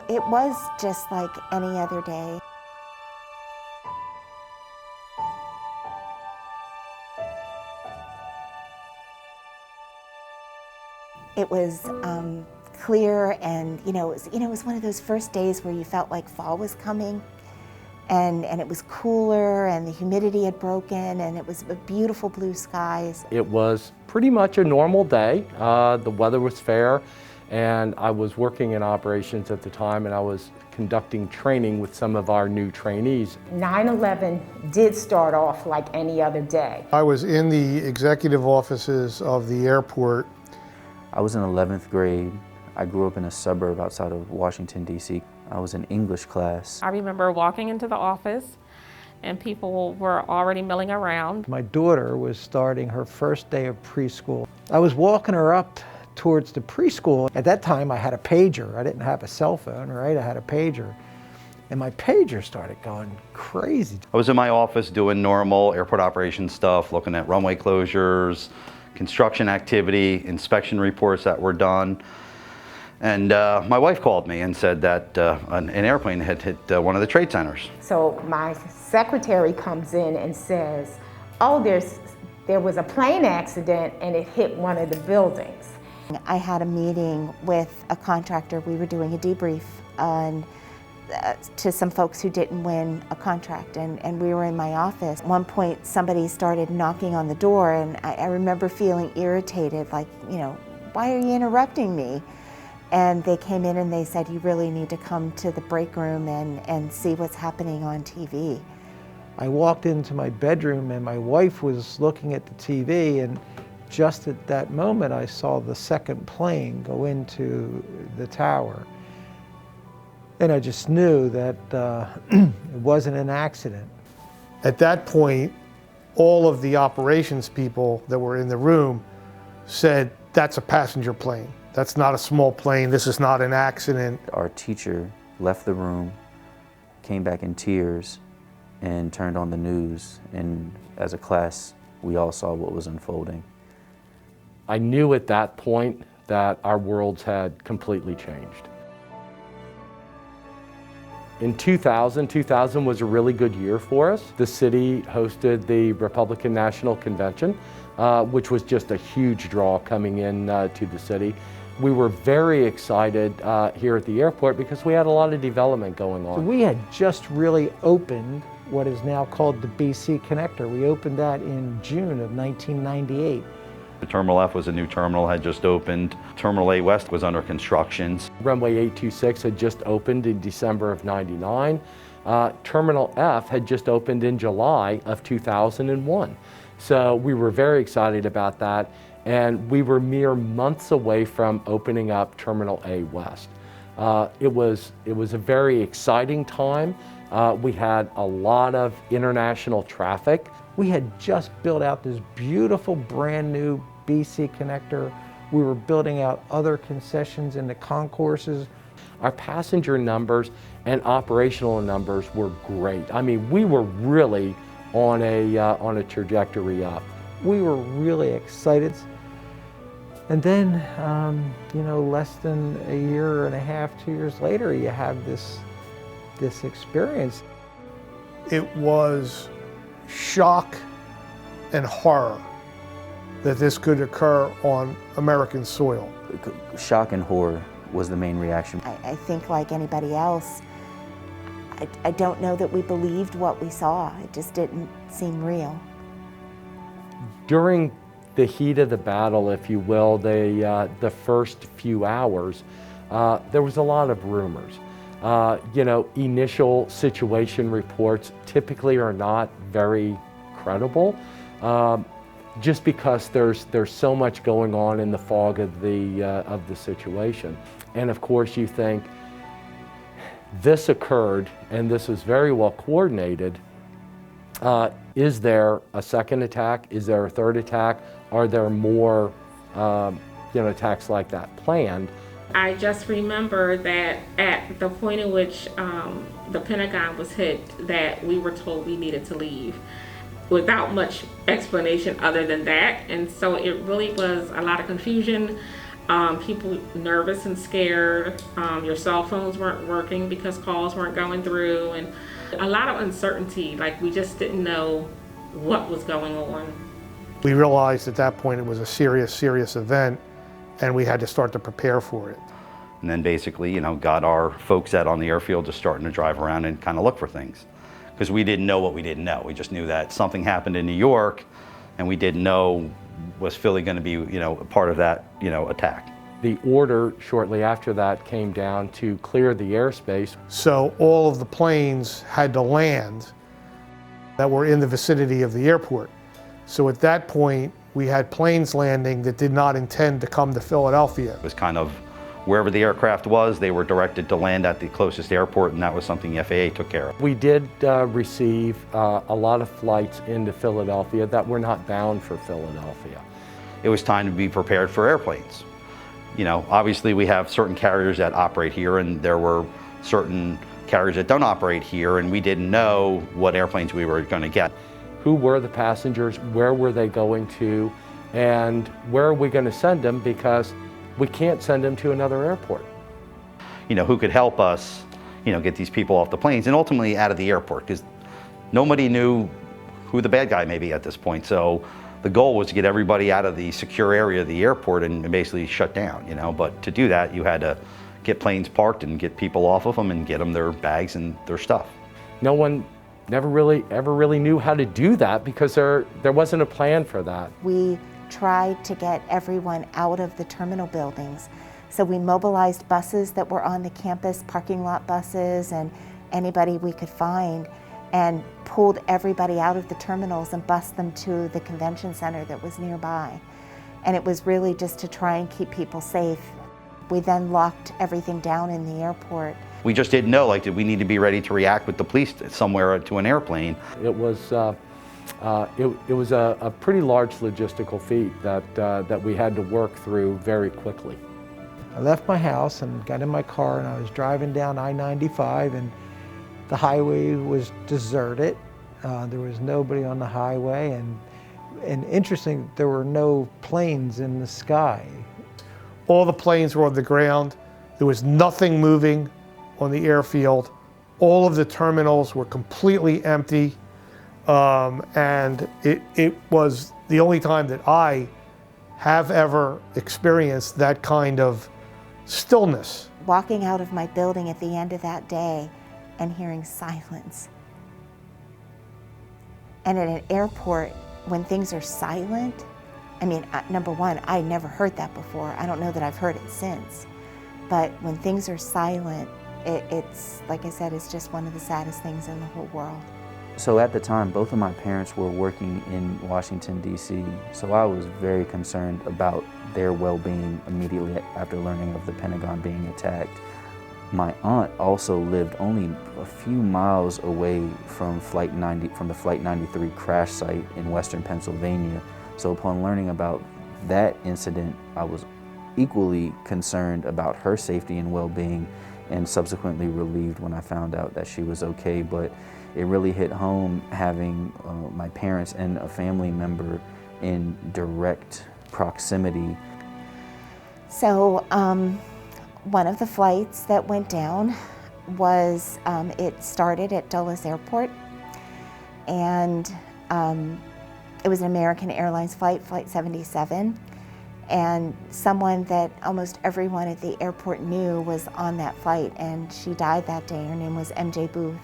It was just like any other day. It was clear, and it was one of those first days where you felt like fall was coming, and it was cooler, and the humidity had broken, and it was beautiful blue skies. It was pretty much a normal day. The weather was fair, and I was working in operations at the time, and I was conducting training with some of our new trainees. 9/11 did start off like any other day. I was in the executive offices of the airport. I was in 11th grade. I grew up in a suburb outside of Washington, D.C. I was in English class. I remember walking into the office and people were already milling around. My daughter was starting her first day of preschool. I was walking her up towards the preschool. At that time I had a pager. I didn't have a cell phone, right? I had a pager. And my pager started going crazy. I was in my office doing normal airport operations stuff, looking at runway closures, construction activity, inspection reports that were done. And my wife called me and said that an airplane had hit one of the trade centers. So my secretary comes in and says, oh, there was a plane accident and it hit one of the buildings. I had a meeting with a contractor. We were doing a debrief on to some folks who didn't win a contract, and we were in my office. At one point somebody started knocking on the door, and I remember feeling irritated, like, why are you interrupting me? And they came in and they said, you really need to come to the break room and see what's happening on TV. I walked into my bedroom and my wife was looking at the TV, and just at that moment I saw the second plane go into the tower. And I just knew that it wasn't an accident. At that point, all of the operations people that were in the room said, that's a passenger plane. That's not a small plane. This is not an accident. Our teacher left the room, came back in tears, and turned on the news. And as a class, we all saw what was unfolding. I knew at that point that our worlds had completely changed. In 2000 was a really good year for us. The city hosted the Republican National Convention, which was just a huge draw coming in to the city. We were very excited here at the airport because we had a lot of development going on. So we had just really opened what is now called the BC Connector. We opened that in June of 1998. Terminal F was a new terminal, had just opened. Terminal A West was under construction. Runway 826 had just opened in December of '99. Terminal F had just opened in July of 2001. So we were very excited about that, and we were mere months away from opening up Terminal A West. It was a very exciting time. We had a lot of international traffic. We had just built out this beautiful brand new BC Connector. We were building out other concessions in the concourses. Our passenger numbers and operational numbers were great. I mean, we were really on a trajectory up. We were really excited. And then, less than a year and a half, 2 years later, you have this experience. It was shock and horror that this could occur on American soil. Shock and horror was the main reaction. I think like anybody else, I don't know that we believed what we saw. It just didn't seem real. During the heat of the battle, if you will, the first few hours, there was a lot of rumors. Initial situation reports typically are not very credible, just because there's so much going on in the fog of the situation. And of course you think, this occurred and this was very well coordinated. Is there a second attack? Is there a third attack? Are there more attacks like that planned? I just remember that at the point in which the Pentagon was hit, that we were told we needed to leave without much explanation other than that. And so it really was a lot of confusion. people nervous and scared. Your cell phones weren't working because calls weren't going through, and a lot of uncertainty. Like, we just didn't know what was going on. We realized at that point it was a serious event, and we had to start to prepare for it. And then basically, you know, got our folks out on the airfield just starting to drive around and kind of look for things. Because we didn't know what we didn't know. We just knew that something happened in New York, and we didn't know was Philly going to be, you know, a part of that, you know, attack. The order shortly after that came down to clear the airspace. So all of the planes had to land that were in the vicinity of the airport. So at that point, we had planes landing that did not intend to come to Philadelphia. It was kind of wherever the aircraft was, they were directed to land at the closest airport, and that was something the FAA took care of. We did receive a lot of flights into Philadelphia that were not bound for Philadelphia. It was time to be prepared for airplanes. You know, obviously we have certain carriers that operate here, and there were certain carriers that don't operate here, and we didn't know what airplanes we were going to get. Who were the passengers? Where were they going to? And where are we going to send them? Because we can't send them to another airport. You know, who could help us, you know, get these people off the planes and ultimately out of the airport, because nobody knew who the bad guy may be at this point. So the goal was to get everybody out of the secure area of the airport and basically shut down, you know. But to do that, you had to get planes parked and get people off of them and get them their bags and their stuff. No one ever really knew how to do that because there wasn't a plan for that. We tried to get everyone out of the terminal buildings. So we mobilized buses that were on the campus, parking lot buses, and anybody we could find, and pulled everybody out of the terminals and bused them to the convention center that was nearby. And it was really just to try and keep people safe. We then locked everything down in the airport. We just didn't know, like, did we need to be ready to react with the police somewhere to an airplane? It was a pretty large logistical feat that we had to work through very quickly. I left my house and got in my car, and I was driving down I-95, and the highway was deserted. There was nobody on the highway, and interesting, there were no planes in the sky. All the planes were on the ground. There was nothing moving on the airfield. All of the terminals were completely empty. And it was the only time that I have ever experienced that kind of stillness. Walking out of my building at the end of that day and hearing silence. And at an airport, when things are silent, I mean, number one, I never heard that before. I don't know that I've heard it since. But when things are silent, it's, like I said, it's just one of the saddest things in the whole world. So at the time, both of my parents were working in Washington, D.C., so I was very concerned about their well-being immediately after learning of the Pentagon being attacked. My aunt also lived only a few miles away from the Flight 93 crash site in western Pennsylvania. So upon learning about that incident, I was equally concerned about her safety and well-being, and subsequently relieved when I found out that she was okay. But it really hit home having my parents and a family member in direct proximity. So one of the flights that went down was, it started at Dulles Airport, and it was an American Airlines flight, Flight 77, and someone that almost everyone at the airport knew was on that flight, and she died that day. Her name was MJ Booth.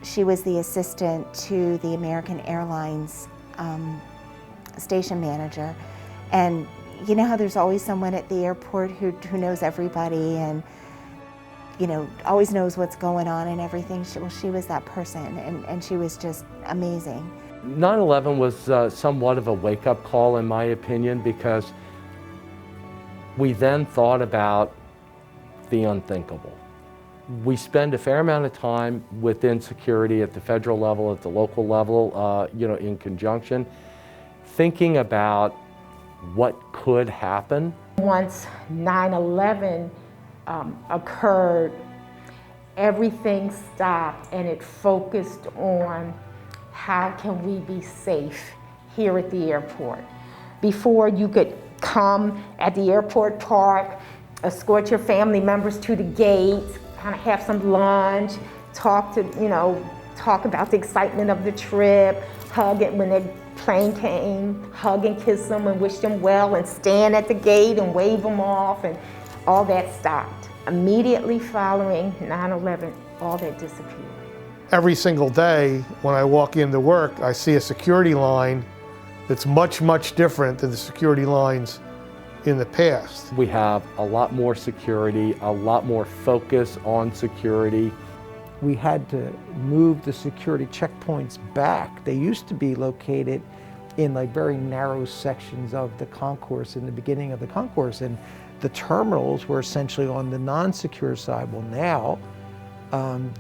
She was the assistant to the American Airlines station manager. And you know how there's always someone at the airport who knows everybody and, you know, always knows what's going on and everything. She was that person, and she was just amazing. 9/11 was somewhat of a wake-up call, in my opinion, because we then thought about the unthinkable. We spend a fair amount of time within security at the federal level, at the local level, you know, in conjunction, thinking about what could happen. Once 9/11 occurred, everything stopped and it focused on how can we be safe here at the airport. Before, you could come at the airport park, escort your family members to the gate, kind of have some lunch, talk about the excitement of the trip, hug it when their plane came, hug and kiss them and wish them well, and stand at the gate and wave them off, and all that stopped. Immediately following 9/11, all that disappeared. Every single day when I walk into work, I see a security line that's much, much different than the security lines in the past. We have a lot more security, a lot more focus on security. We had to move the security checkpoints back. They used to be located in like very narrow sections of the concourse, in the beginning of the concourse, and the terminals were essentially on the non-secure side. Well, now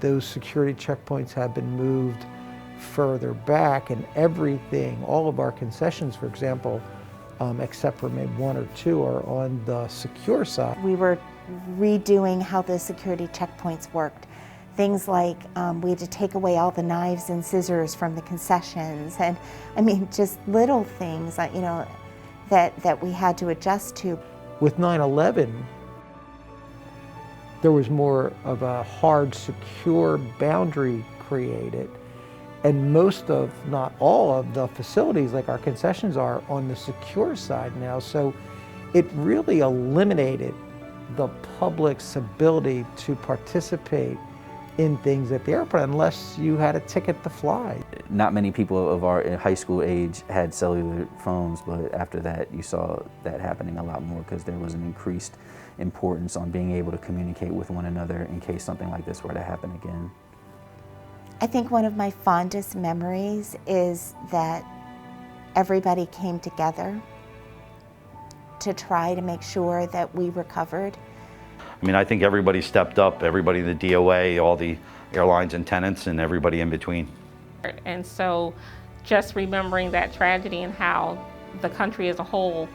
those security checkpoints have been moved further back, and everything, all of our concessions, for example, except for maybe one or two, are on the secure side. We were redoing how the security checkpoints worked. Things like we had to take away all the knives and scissors from the concessions, and I mean, just little things that, that we had to adjust to. With 9/11, there was more of a hard, secure boundary created, and most of, not all of the facilities, like our concessions, are on the secure side now. So it really eliminated the public's ability to participate in things at the airport unless you had a ticket to fly. Not many people of our high school age had cellular phones, but after that you saw that happening a lot more because there was an increased importance on being able to communicate with one another in case something like this were to happen again. I think one of my fondest memories is that everybody came together to try to make sure that we recovered. I mean, I think everybody stepped up, everybody in the DOA, all the airlines and tenants, and everybody in between. And so just remembering that tragedy and how the country as a whole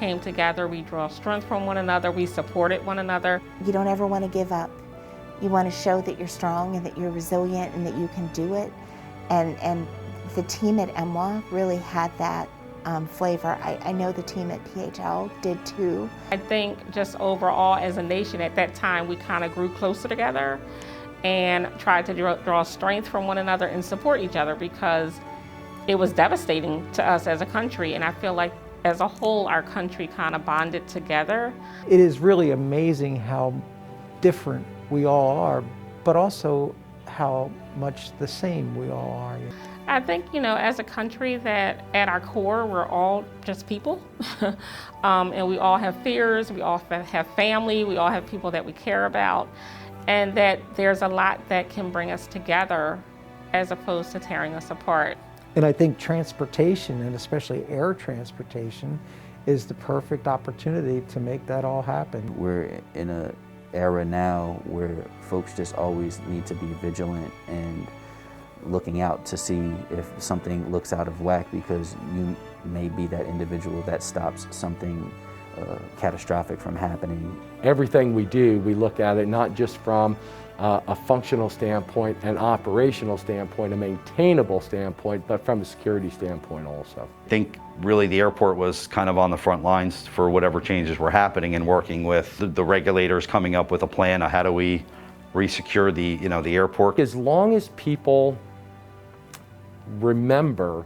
came together, we draw strength from one another, we supported one another. You don't ever want to give up. You want to show that you're strong and that you're resilient and that you can do it. And the team at MWA really had that flavor. I know the team at PHL did too. I think just overall as a nation at that time, we kind of grew closer together and tried to draw strength from one another and support each other, because it was devastating to us as a country. And I feel like as a whole, our country kind of bonded together. It is really amazing how different we all are, but also how much the same we all are. I think, as a country, that at our core, we're all just people. And we all have fears, we all have family, we all have people that we care about, and that there's a lot that can bring us together as opposed to tearing us apart. And I think transportation, and especially air transportation, is the perfect opportunity to make that all happen. We're in an era now where folks just always need to be vigilant and looking out to see if something looks out of whack, because you may be that individual that stops something catastrophic from happening. Everything we do, we look at it not just from a functional standpoint, an operational standpoint, a maintainable standpoint, but from a security standpoint also. I think really the airport was kind of on the front lines for whatever changes were happening, and working with the regulators, coming up with a plan of how do we resecure the airport. As long as people remember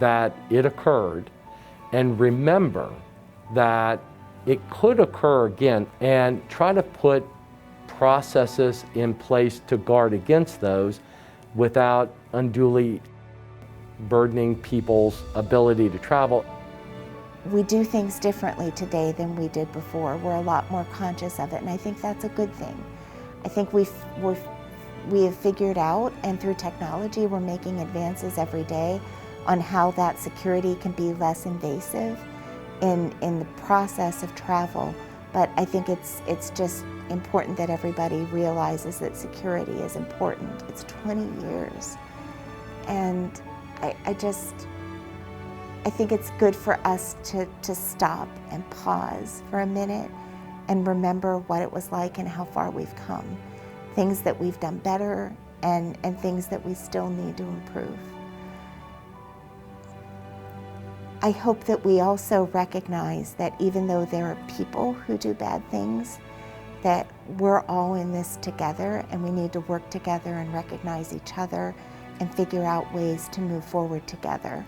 that it occurred and remember that it could occur again, and try to put processes in place to guard against those without unduly burdening people's ability to travel. We do things differently today than we did before. We're a lot more conscious of it, and I think that's a good thing. I think we have figured out, and through technology, we're making advances every day on how that security can be less invasive in the process of travel. But I think it's just important that everybody realizes that security is important. It's 20 years. And I think it's good for us to stop and pause for a minute and remember what it was like and how far we've come. Things that we've done better and things that we still need to improve. I hope that we also recognize that even though there are people who do bad things, that we're all in this together and we need to work together and recognize each other and figure out ways to move forward together.